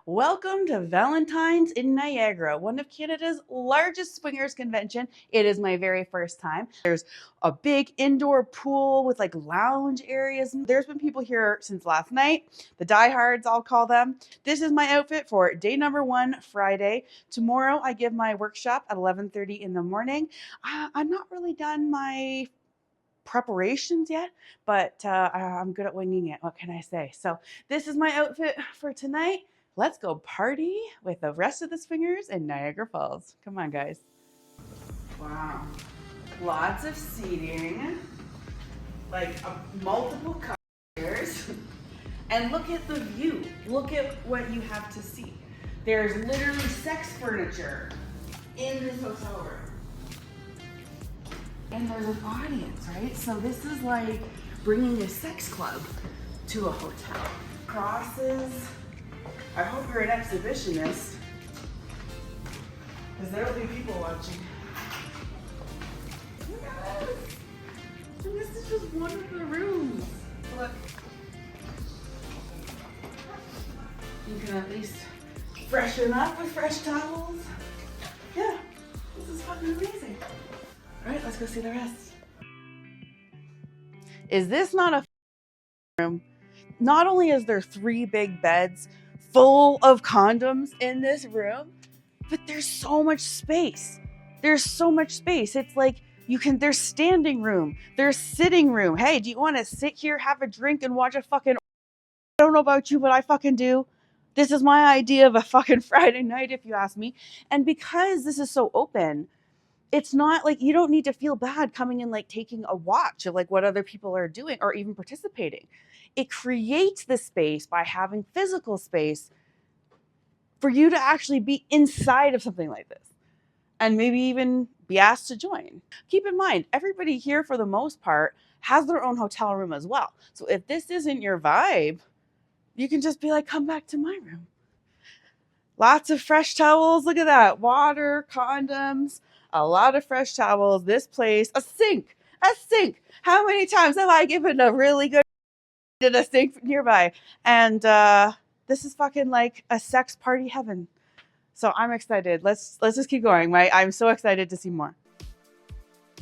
Welcome to Valentine's in Niagara, one of Canada's largest swingers convention. It is my very first time. There's a big indoor pool with like lounge areas. There's been people here since last night, the diehards, I'll call them. This is my outfit for day number 1, Friday. Tomorrow I give my workshop at 11:30 in the morning. I'm not really done my preparations yet, but I'm good at winging it. What can I say? So this is my outfit for tonight. Let's go party with the rest of the swingers in Niagara Falls. Come on, guys. Wow. Lots of seating, like multiple chairs. And look at the view. Look at what you have to see. There's literally sex furniture in this hotel room. And there's an audience, right? So this is like bringing a sex club to a hotel. Crosses. I hope you're an exhibitionist, because there'll be people watching. Look at this. And this is just one of the rooms. Look. You can at least freshen up with fresh towels. Yeah, this is fucking amazing. All right, let's go see the rest. Is this not a room? Not only is there 3 big beds full of condoms in this room, but there's so much space. There's so much space. It's like there's standing room, there's sitting room. Hey, do you want to sit here, have a drink, and watch a fucking, I don't know about you, but I fucking do. This is my idea of a fucking Friday night, if you ask me. And because this is so open, it's not like you don't need to feel bad coming in, like taking a watch of like what other people are doing or even participating. It creates the space by having physical space for you to actually be inside of something like this and maybe even be asked to join. Keep in mind, everybody here for the most part has their own hotel room as well. So if this isn't your vibe, you can just be like, come back to my room. Lots of fresh towels. Look at that. Water, condoms, a lot of fresh towels. This place, a sink. How many times have I given a really good to a sink nearby? And this is fucking like a sex party heaven. So I'm excited. Let's just keep going. I'm so excited to see more.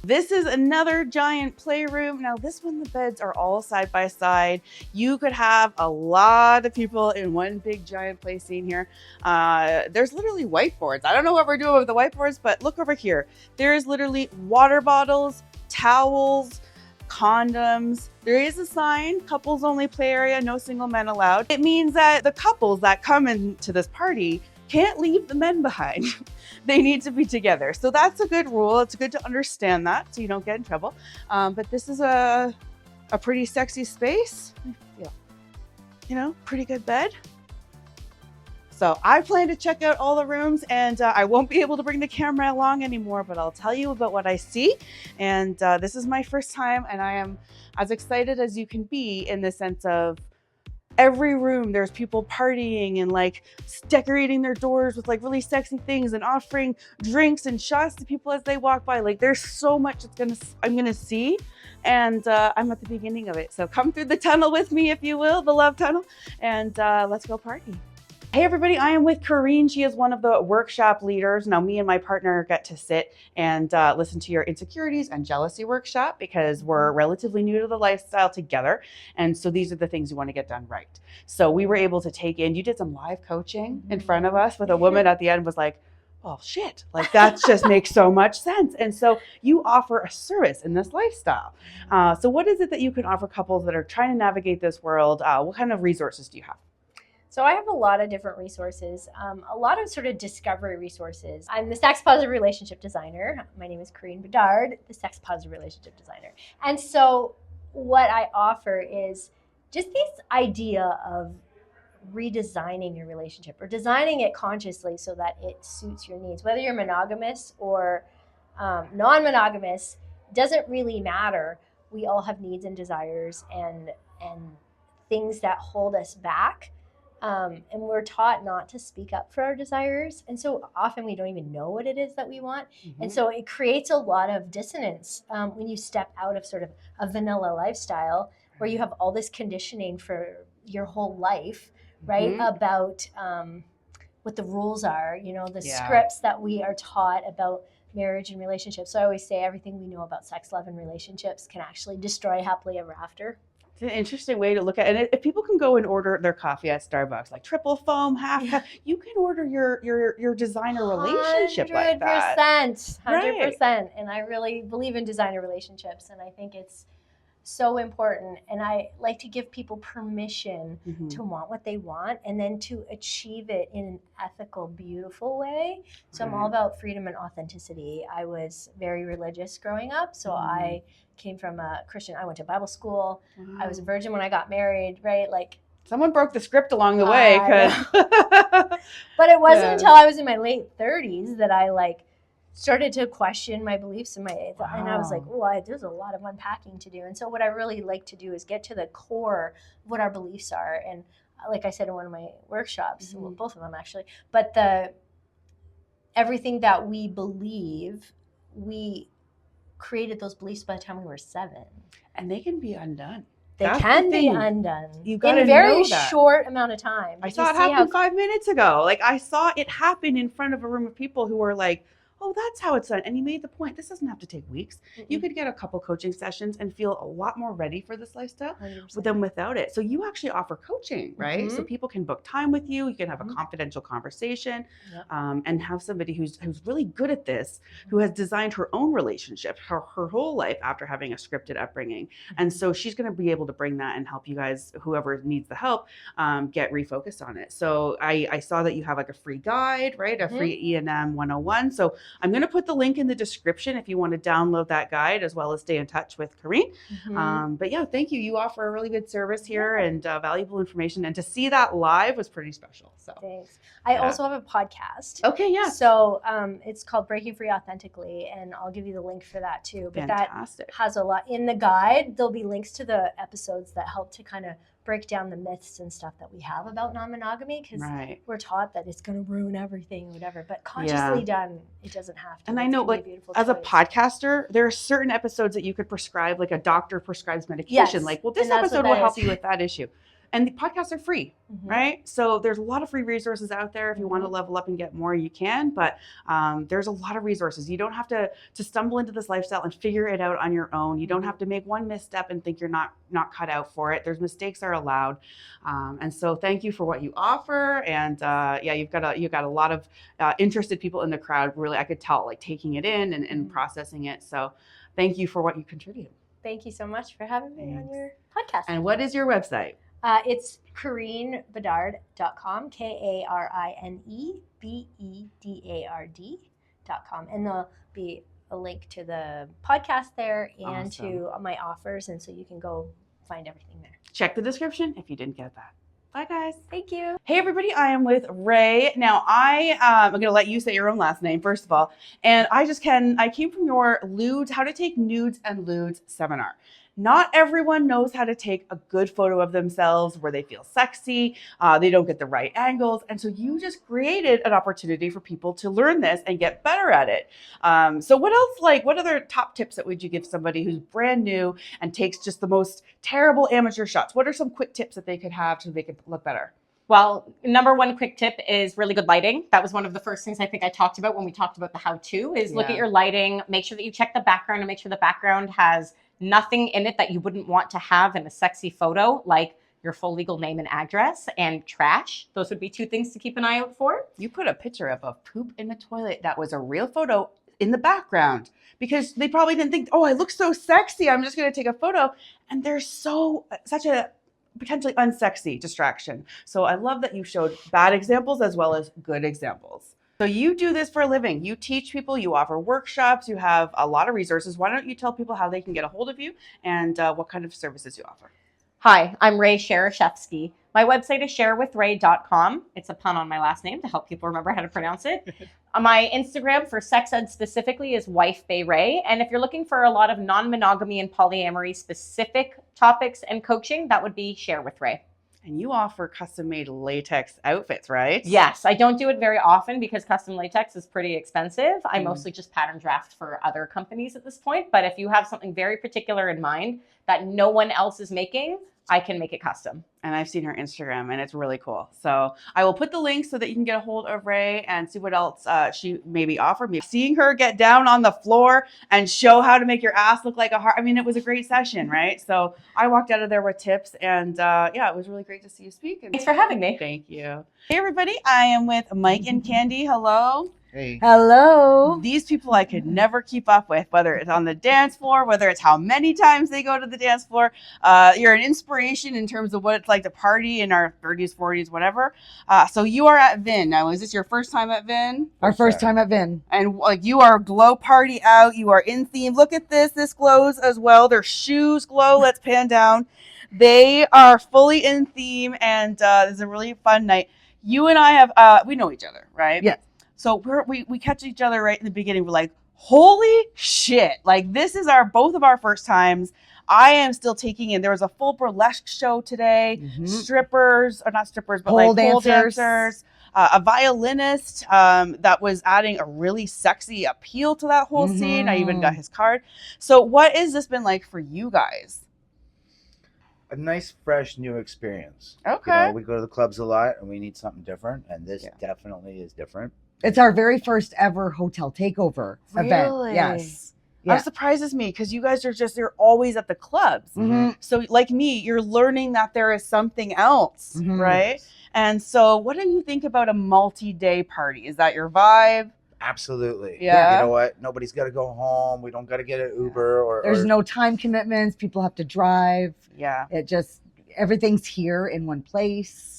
This is another giant playroom. Now this one, the beds are all side by side. You could have a lot of people in one big giant play scene here. There's literally whiteboards. I don't know what we're doing with the whiteboards, but look over here. There's literally water bottles, towels, condoms. There is a sign, couples only play area, no single men allowed. It means that the couples that come into this party can't leave the men behind. They need to be together. So that's a good rule. It's good to understand that so you don't get in trouble. But this is a pretty sexy space. Yeah. You know, pretty good bed. So I plan to check out all the rooms, and I won't be able to bring the camera along anymore, but I'll tell you about what I see. And this is my first time, and I am as excited as you can be in the sense of every room there's people partying and like decorating their doors with like really sexy things and offering drinks and shots to people as they walk by. Like there's so much I'm gonna see, and I'm at the beginning of it. So come through the tunnel with me, if you will, the love tunnel, and let's go party. Hey everybody, I am with Karine. She is one of the workshop leaders. Now me and my partner get to sit and listen to your insecurities and jealousy workshop because we're relatively new to the lifestyle together. And so these are the things you want to get done right. So we were able to take in, you did some live coaching in front of us with a woman at the end was like, oh shit, like that just makes so much sense. And so you offer a service in this lifestyle. So what is it that you can offer couples that are trying to navigate this world? What kind of resources do you have? So I have a lot of different resources, a lot of sort of discovery resources. I'm the sex positive relationship designer. My name is Karine Bedard, the sex positive relationship designer. And so what I offer is just this idea of redesigning your relationship or designing it consciously so that it suits your needs. Whether you're monogamous or non-monogamous, doesn't really matter. We all have needs and desires and things that hold us back. And we're taught not to speak up for our desires. And so often we don't even know what it is that we want. Mm-hmm. And so it creates a lot of dissonance when you step out of sort of a vanilla lifestyle where you have all this conditioning for your whole life, right? Mhm. About what the rules are, you know, the Yeah. scripts that we are taught about marriage and relationships. So I always say everything we know about sex, love, and relationships can actually destroy happily ever after. It's an interesting way to look at it. And if people can go and order their coffee at Starbucks, like triple foam, half cup, you can order your designer relationship like that. 100%. Right. 100%. And I really believe in designer relationships. And I think it's so important. And I like to give people permission Mhm. to want what they want and then to achieve it in an ethical, beautiful way. So I'm all Right. about freedom and authenticity. I was very religious growing up. So I came from a Christian, I went to Bible school. I was a virgin when I got married, right? Like, someone broke the script along the way. But it wasn't Yeah. until I was in my late 30s that I like started to question my beliefs and and I was like, oh, there's a lot of unpacking to do. And so what I really like to do is get to the core of what our beliefs are. And like I said in one of my workshops, well, both of them actually, but everything that we believe, we created those beliefs by the time we were 7. And they can be undone. They That's can the be thing. undone You in gotta a very know that. short amount of time. I Did saw you it see happen 5 minutes ago. Like I saw it happen in front of a room of people who were like, oh, that's how it's done. And you made the point. This doesn't have to take weeks. You could get a couple coaching sessions and feel a lot more ready for this lifestyle 100%. than without it. So you actually offer coaching, right? So people can book time with you. You can have a confidential conversation and have somebody who's really good at this, who has designed her own relationship, her whole life after having a scripted upbringing. And so she's going to be able to bring that and help you guys, whoever needs the help, get refocused on it. So I saw that you have like a free guide, right? A free E&M 101. So I'm going to put the link in the description if you want to download that guide as well as stay in touch with Karine. But yeah, thank you. You offer a really good service here and valuable information. And to see that live was pretty special. So thanks. I also have a podcast. Okay, yeah. So it's called Breaking Free Authentically, and I'll give you the link for that too. But Fantastic. that has a lot in the guide. There'll be links to the episodes that help to kind of break down the myths and stuff that we have about non-monogamy, because we're taught that it's going to ruin everything or whatever, but consciously done, it doesn't have to. And I know, like, as a podcaster, there are certain episodes that you could prescribe, like a doctor prescribes medication. Like, well, this episode will help you with that issue. And the podcasts are free, right? So there's a lot of free resources out there. If you want to level up and get more, you can. But there's a lot of resources. You don't have to stumble into this lifestyle and figure it out on your own. You don't have to make one misstep and think you're not cut out for it. There's mistakes are allowed. And so thank you for what you offer. And yeah, you've got a lot of interested people in the crowd. Really, I could tell, like, taking it in and processing it. So thank you for what you contribute. Thank you so much for having me on your podcast. And what is your website? It's KarineBedard.com, KarineBedard.com. And there'll be a link to the podcast there and to my offers. And so you can go find everything there. Check the description if you didn't get that. Bye, guys. Thank you. Hey, everybody. I am with Rae. Now, I'm going to let you say your own last name, first of all. And I came from your How to Take Nudes and Lewds seminar. Not everyone knows how to take a good photo of themselves where they feel sexy, they don't get the right angles. And so you just created an opportunity for people to learn this and get better at it. So what other top tips that would you give somebody who's brand new and takes just the most terrible amateur shots? What are some quick tips that they could have so they could look better? Well, number one quick tip is really good lighting. That was one of the first things I think I talked about when we talked about the how-to is look at your lighting, make sure that you check the background and make sure the background has nothing in it that you wouldn't want to have in a sexy photo, like your full legal name and address and trash. Those would be 2 things to keep an eye out for. You put a picture of a poop in the toilet that was a real photo in the background because they probably didn't think, oh, I look so sexy, I'm just going to take a photo. And they're such a potentially unsexy distraction. So I love that you showed bad examples as well as good examples. So you do this for a living. You teach people, you offer workshops, you have a lot of resources. Why don't you tell people how they can get a hold of you and what kind of services you offer? Hi, I'm Rae Szereszewski. My website is sharewithrae.com. It's a pun on my last name to help people remember how to pronounce it. My Instagram for sex ed specifically is Wife Bay Rae. And if you're looking for a lot of non-monogamy and polyamory specific topics and coaching, that would be Share with Rae. And you offer custom-made latex outfits, right? Yes, I don't do it very often because custom latex is pretty expensive. I mostly just pattern draft for other companies at this point. But if you have something very particular in mind that no one else is making, I can make it custom. And I've seen her Instagram, and it's really cool. So I will put the link so that you can get a hold of Rae and see what else she maybe offered me. Seeing her get down on the floor and show how to make your ass look like a heart. I mean, it was a great session, right? So I walked out of there with tips, and yeah, it was really great to see you speak. And Thanks for having me. thank you. Hey, everybody. I am with Mike and Candy. Hello. Hey. Hello. These people I could never keep up with, whether it's on the dance floor, whether it's how many times they go to the dance floor. You're an inspiration in terms of what it's like to party in our 30s, 40s, whatever. So you are at VIN. Now, is this your first time at VIN? Our first time at VIN. And like you are glow party out. You are in theme. Look at this. This glows as well. Their shoes glow. Let's pan down. They are fully in theme, and it's a really fun night. You and I have, we know each other, right? Yes. So we catch each other right in the beginning. We're like, holy shit. Like, this is both of our first times. I am still taking in. There was a full burlesque show today. Strippers, or not strippers, but Pole like pole dancers. dancers. A violinist that was adding a really sexy appeal to that whole scene. I even got his card. So what has this been like for you guys? A nice, fresh, new experience. Okay. You know, we go to the clubs a lot, and we need something different, and this definitely is different. It's our very first ever hotel takeover event. Yes. Yeah. That surprises me because you guys you're always at the clubs. So like me, you're learning that there is something else, right? And so what do you think about a multi-day party? Is that your vibe? Absolutely. Yeah. You know what? Nobody's got to go home. We don't got to get an Uber or. There's no time commitments. People have to drive. Yeah. It just, everything's here in one place.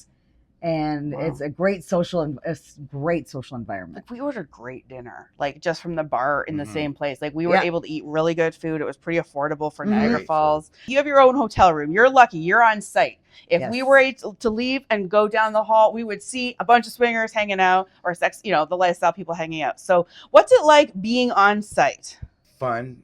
And it's a great social environment. Like we ordered great dinner, like just from the bar in the same place. Like we were able to eat really good food. It was pretty affordable for Niagara Falls. You have your own hotel room. You're lucky. You're on site. If we were able to leave and go down the hall, we would see a bunch of swingers hanging out or sex, you know, the lifestyle people hanging out. So what's it like being on site? Fun.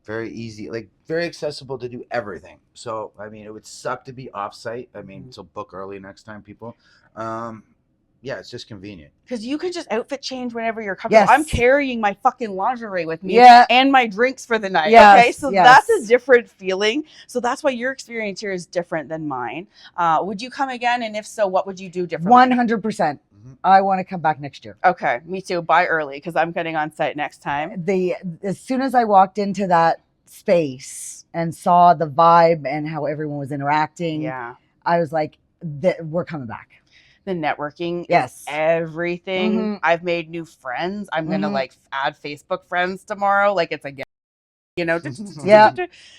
Very easy, like very accessible to do everything. So, I mean, it would suck to be off site. I mean, so book early next time, people. Yeah, it's just convenient. Because you can just outfit change whenever you're comfortable. Yes. I'm carrying my fucking lingerie with me and my drinks for the night. Yes, Okay, so yes. that's a different feeling. So that's why your experience here is different than mine. Would you come again? And if so, what would you do differently? 100%. I want to come back next year. Okay, me too. Buy early because I'm getting on site next time. As soon as I walked into that space and saw the vibe and how everyone was interacting, I was like, we're coming back. The networking Yes. is everything. I've made new friends. I'm gonna like add Facebook friends tomorrow. Like it's again, you know.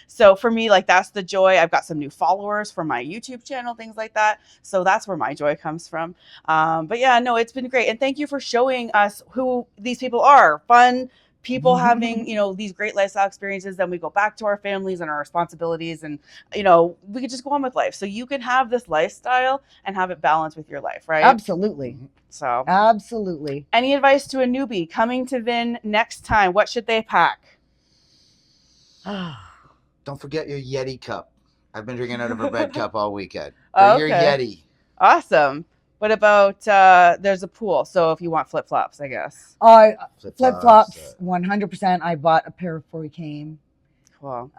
So for me, like that's the joy. I've got some new followers for my YouTube channel, things like that. So that's where my joy comes from. But yeah, no, it's been great, and thank you for showing us who these people are. Fun people having, you know, these great lifestyle experiences. Then we go back to our families and our responsibilities, and you know, we could just go on with life. So you can have this lifestyle and have it balanced with your life, right? Absolutely. So absolutely. Any advice to a newbie coming to VIN next time? What should they pack? Don't forget your Yeti cup. I've been drinking out of a red cup all weekend. Bring your Yeti. Awesome. What about there's a pool, so if you want flip-flops, I guess. Flip-flops, 100%. I bought a pair before we came. Cool.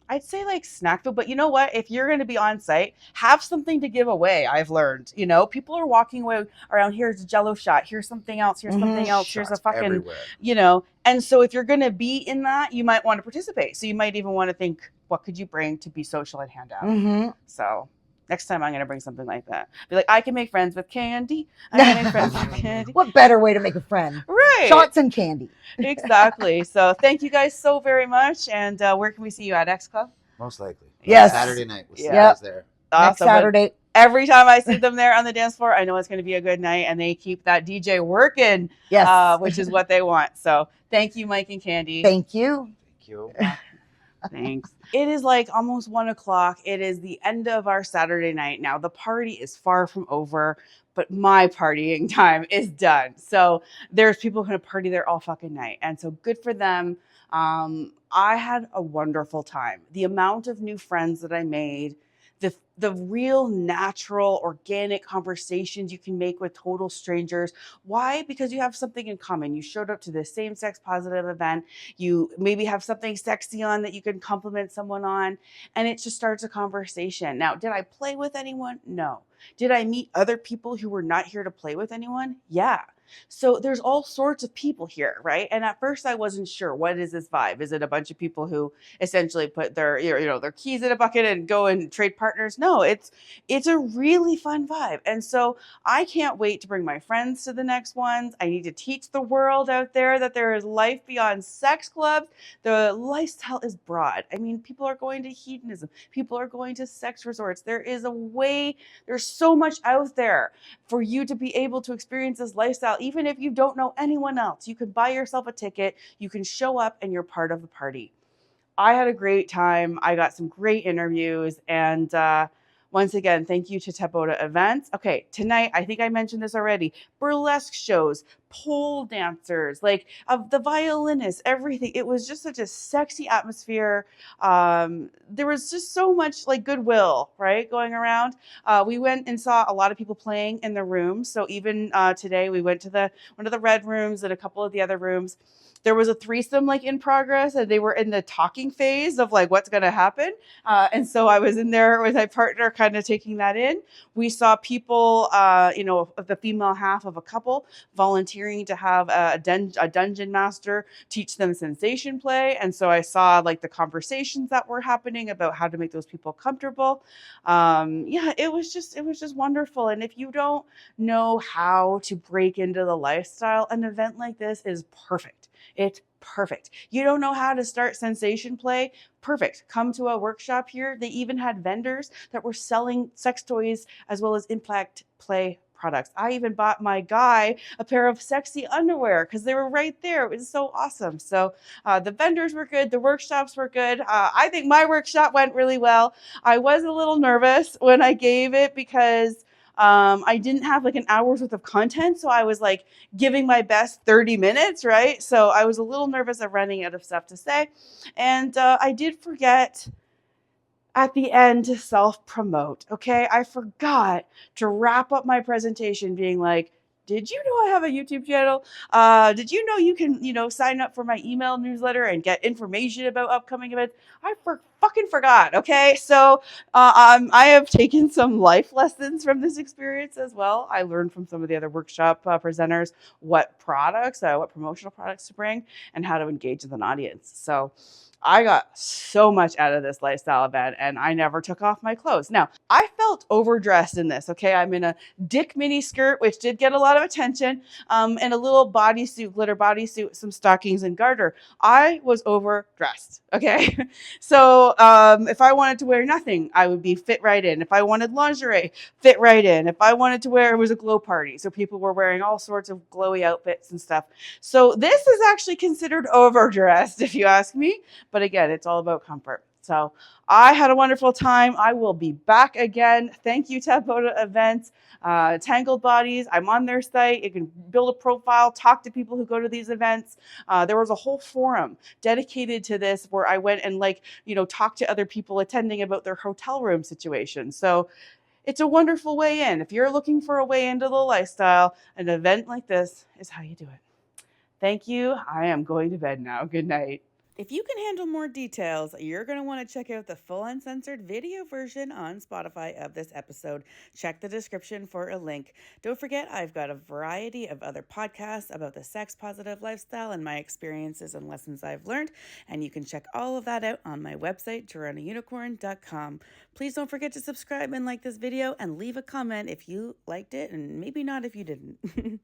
I'd say like snack food, but you know what? If you're going to be on site, have something to give away. I've learned, you know, people are walking away around. Here's a Jello shot. Here's something else. Here's something else. Here's a fucking, everywhere. You know. And so if you're going to be in that, you might want to participate. So you might even want to think, what could you bring to be social and hand out? So next time I'm going to bring something like that. Be like, I can make friends with candy. I can make friends with candy. What better way to make a friend? Right. Shots and candy. Exactly. So thank you guys so very much. And where can we see you at X Club? Most likely. Yes. Saturday night. We'll see you Yep. guys there. Awesome. Next Saturday. Every time I see them there on the dance floor, I know it's going to be a good night, and they keep that DJ working, Yes. which is what they want. So thank you, Mike and Candy. Thank you. Thank you. Thanks. It is like almost 1 o'clock. It is the end of our Saturday night. Now the party is far from over, but my partying time is done. So there's people going to party there all fucking night. And so good for them. I had a wonderful time. The amount of new friends that I made, the real natural organic conversations you can make with total strangers. Why? Because you have something in common. You showed up to this same sex positive event. You maybe have something sexy on that you can compliment someone on, and it just starts a conversation. Now, did I play with anyone? No. Did I meet other people who were not here to play with anyone? Yeah. So there's all sorts of people here, right? And at first I wasn't sure, what is this vibe? Is it a bunch of people who essentially put their, their keys in a bucket and go and trade partners? No, it's a really fun vibe. And so I can't wait to bring my friends to the next ones. I need to teach the world out there that there is life beyond sex clubs. The lifestyle is broad. I mean, people are going to hedonism. People are going to sex resorts. There is a way, there's so much out there for you to be able to experience this lifestyle. Even if you don't know anyone else, you can buy yourself a ticket, you can show up, and you're part of the party. I had a great time. I got some great interviews. And once again, thank you to Taboda Events. Okay, tonight, I think I mentioned this already, burlesque shows, pole dancers, like the violinists, everything. It was just such a sexy atmosphere. There was just so much like goodwill, right, going around. We went and saw a lot of people playing in the rooms. So even today, we went to one of the red rooms and a couple of the other rooms. There was a threesome like in progress, and they were in the talking phase of like what's going to happen. And so I was in there with my partner kind of taking that in. We saw people, the female half of a couple volunteering to have a dungeon master teach them sensation play. And so I saw like the conversations that were happening about how to make those people comfortable. It was just wonderful. And if you don't know how to break into the lifestyle, an event like this is perfect. It's perfect. You don't know how to start sensation play? Perfect. Come to a workshop here. They even had vendors that were selling sex toys as well as impact play products. I even bought my guy a pair of sexy underwear because they were right there. It was so awesome. So the vendors were good. The workshops were good. I think my workshop went really well. I was a little nervous when I gave it because I didn't have like an hour's worth of content. So I was like giving my best 30 minutes, right? So I was a little nervous of running out of stuff to say. And I did forget at the end to self-promote, okay? I forgot to wrap up my presentation being like, did you know I have a YouTube channel? Did you know you can, sign up for my email newsletter and get information about upcoming events? I fucking forgot, okay? So I have taken some life lessons from this experience as well. I learned from some of the other workshop presenters what promotional products to bring and how to engage with an audience. So I got so much out of this lifestyle event, and I never took off my clothes. Now, I felt overdressed in this, okay? I'm in a dick mini skirt, which did get a lot of attention, and a little bodysuit, glitter bodysuit, some stockings and garter. I was overdressed, okay? So if I wanted to wear nothing, I would be fit right in. If I wanted lingerie, fit right in. If I wanted to wear, it was a glow party. So people were wearing all sorts of glowy outfits and stuff. So this is actually considered overdressed, if you ask me. But again, it's all about comfort. So I had a wonderful time. I will be back again. Thank you, Taboda Events. Tangled Bodies, I'm on their site. You can build a profile, talk to people who go to these events. There was a whole forum dedicated to this where I went and talked to other people attending about their hotel room situation. So it's a wonderful way in. If you're looking for a way into the lifestyle, an event like this is how you do it. Thank you. I am going to bed now. Good night. If you can handle more details, you're going to want to check out the full uncensored video version on Spotify of this episode. Check the description for a link. Don't forget, I've got a variety of other podcasts about the sex positive lifestyle and my experiences and lessons I've learned, and you can check all of that out on my website, TorontoUnicorn.com. Please don't forget to subscribe and like this video and leave a comment if you liked it, and maybe not if you didn't.